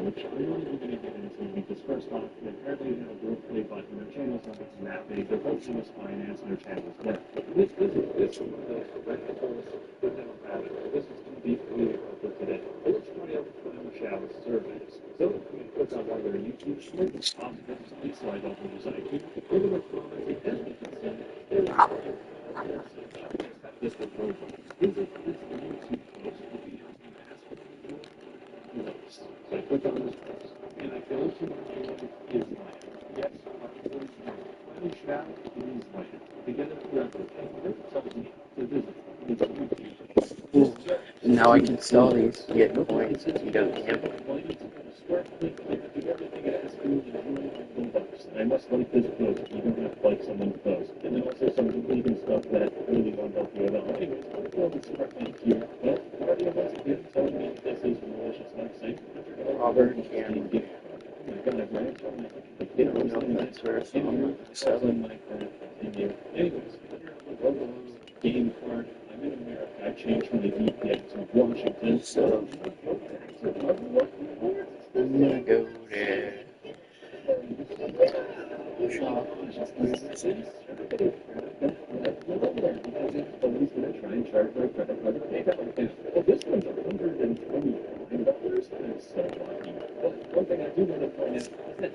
Which I'm not even going to get into because first off, apparently they have a growth play button. Their channel's not that big. Their whole thing is finance and their channel's dead. This is one of those rectangles with them about it. This is too deeply for today. Let's try out the shower surveys. So we put that on their YouTube channel. Obviously, so I don't use IT. We're going to comment and we can see this is robot. Is it this YouTube post will be so I click on this post, and I go to the page Islam. Yes, Spanish now is Islam. Together forever. And this tells me to visit. Ooh, now I can sell these to get coins and go gambling. I must like this post, even if I like someone's post. And then also some deleting stuff that really won't help you at all. Anyways, well, this is our thing here. Well, already once again telling me this is malicious website. Robert Cameron. Oh my god, right? You know, that's where selling like that. Anyways, game card. I'm in America. I changed from the VPN to Washington. So, I'm gonna go there. Shop. This one's $129. That's so lucky. But one thing I do want to point out is that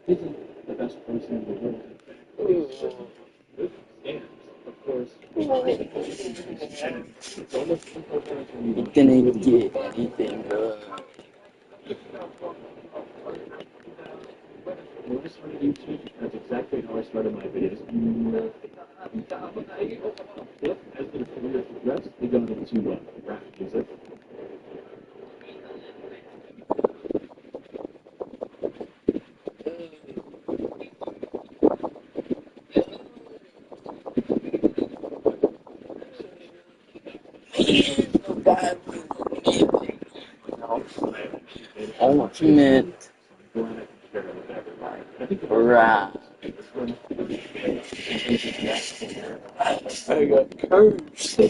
isn't the best person in the world. And, of course, it's almost You didn't get anything, bro. Notice on YouTube, that's exactly how I started my videos. Yep, as their career progressed, they got into rap music. Ultimate rap. I got cursed.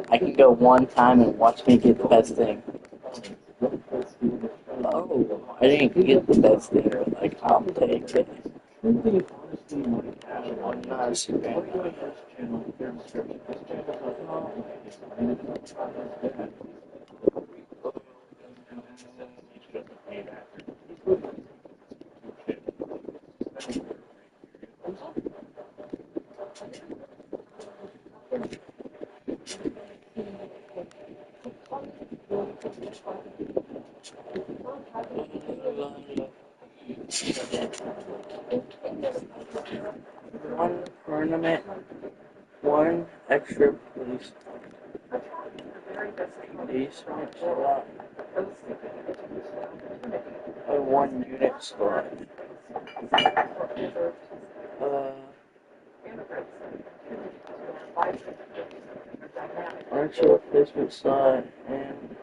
I can go one time and watch me get the best thing. Oh, I didn't get the best thing. Like, I'll take it. I'm not super. One tournament, one extra police. These aren't a lot. One unit squad. Archer replacement slot and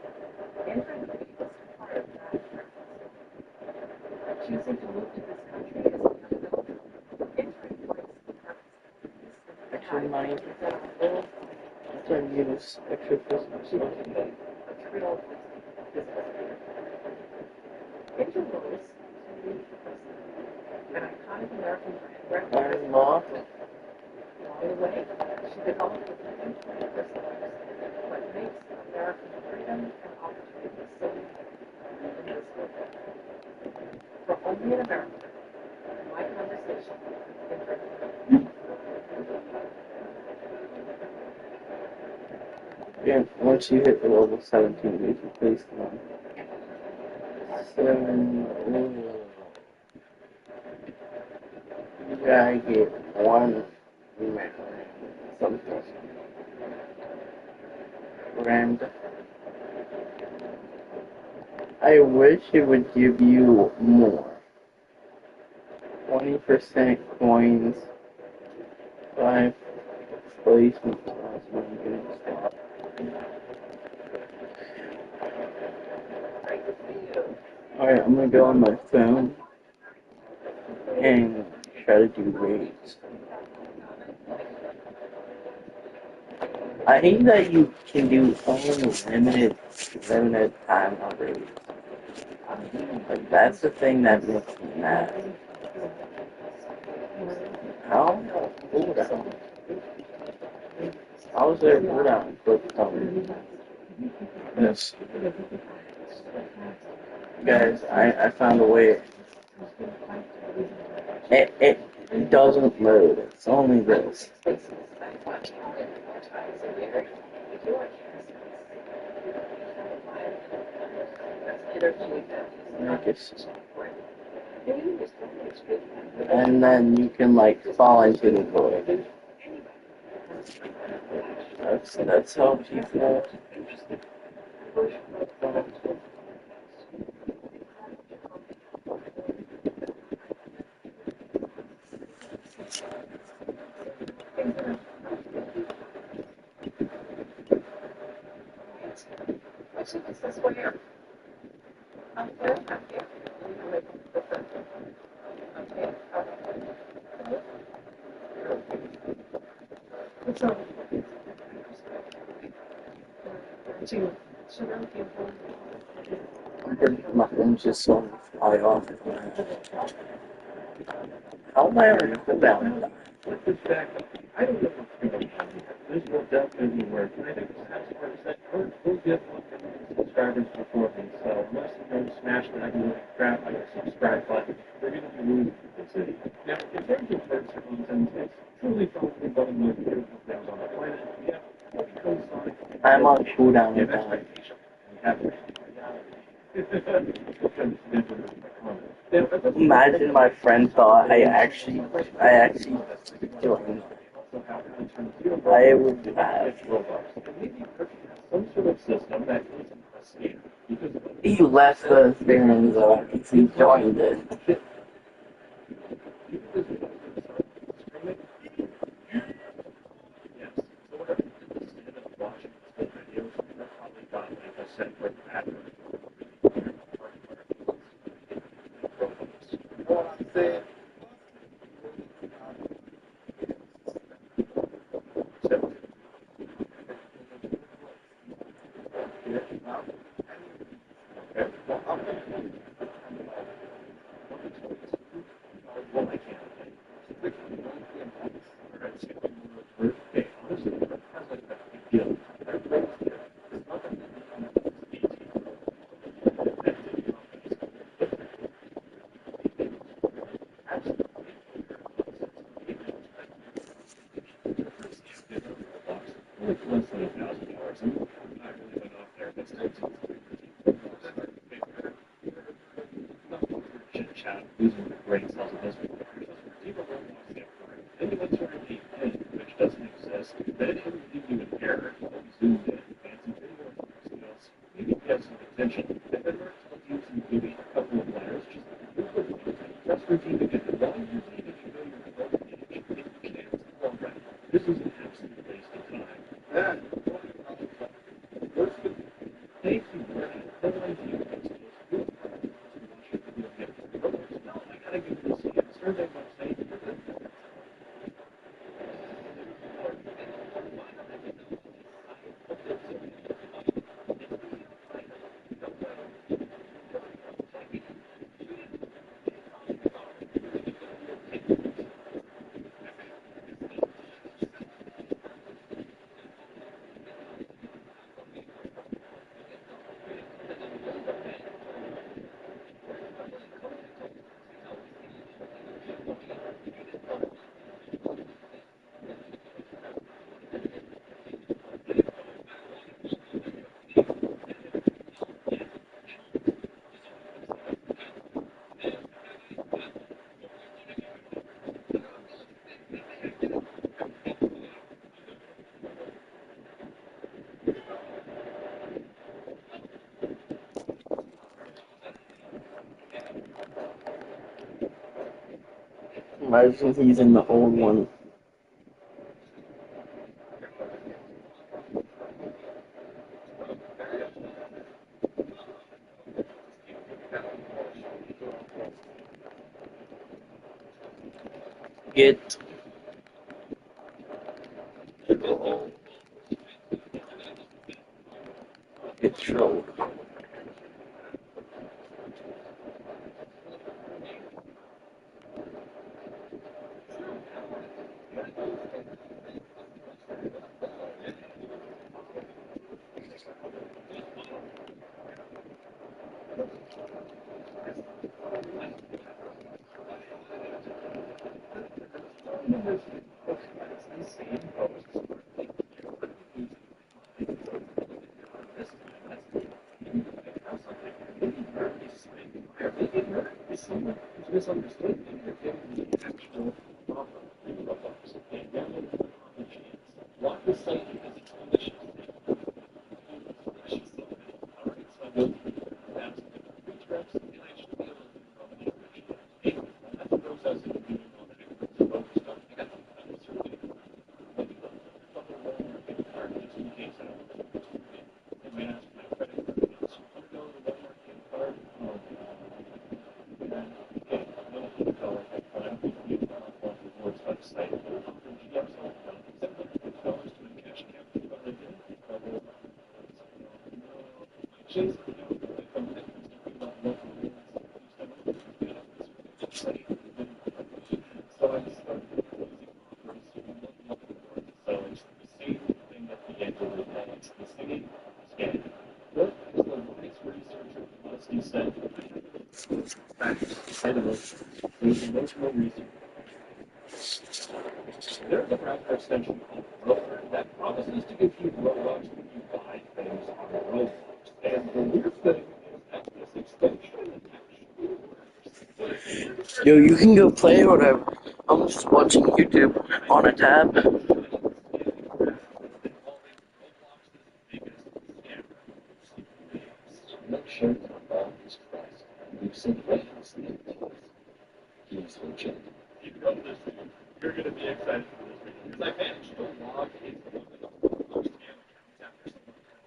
extra money. That's our use extra replacement slot. Iron Moth. Yeah, once you hit the level 17, you can place them on. 7. You gotta get 1 man. Something. And I wish it would give you more. 20% coins. 5 placement. Alright, I'm gonna go on my phone and try to do raids. I hate that you can do only limited time on raids. Like, that's the thing that makes me mad. How? Cooldown. How is there cooldown for Yes. Guys, I found a way. It doesn't load. It's only this. And then you can like fall into the void. That's how people. My phone's just so fly off. How am I on cooldown? With this back, I don't know what's going on here. This will definitely work. And I think that's where it's like, we'll get 1 million subscribers before me. So unless you go smash that little crap like a subscribe button, we're going to be losing the city. Now, in terms of perks or content, it's truly probably one of the most beautiful things on the planet. We have 40 code Sonic. I'm on cooldown Yeah, with that's that. right. We have it. Now, Imagine my friend thought I actually joined. I would have. Some sort of system that isn't a scam. Because He left the experience though. He joined it. Imagine he's in the old one. Get trolled. Someone who's misunderstood and you're getting the actual problem in Roblox. And download the chance. Lock the site because it's malicious. Alright, so I go through that's the redirects and I should be able to do all the information. Anyway, that's the process of doing all that. So focused on I got I'm certainly maybe a couple more gift card just in case I don't know what's doing it. And might ask my credit card bills. $100 Walmart gift card. There's emotional research. There's a browser extension called Rover that promises to give you Roblox when you buy things on Roblox. And the weird thing is that this extension actually works. Yo, you can go play or whatever. I'm just watching YouTube on a tab. Make sure to all his Christ. We've seen Rams in he's legit. You know this video. You're going to be excited for this video. Because I managed to log into one of the Roblox scam accounts after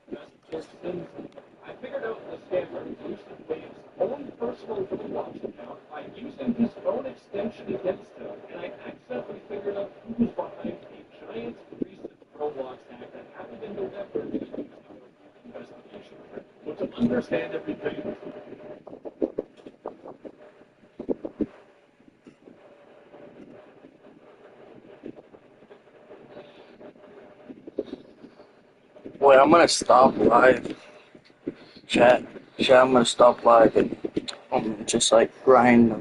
someone just sends me. I figured out the scammer Lucid Wave's own personal Roblox account by using his own extension against him, and I accidentally figured out who was behind a giant recent Roblox hack that happened in November that used the investigation. So to understand everything, Wait, I'm gonna stop live. Chat, I'm gonna stop live and just like grind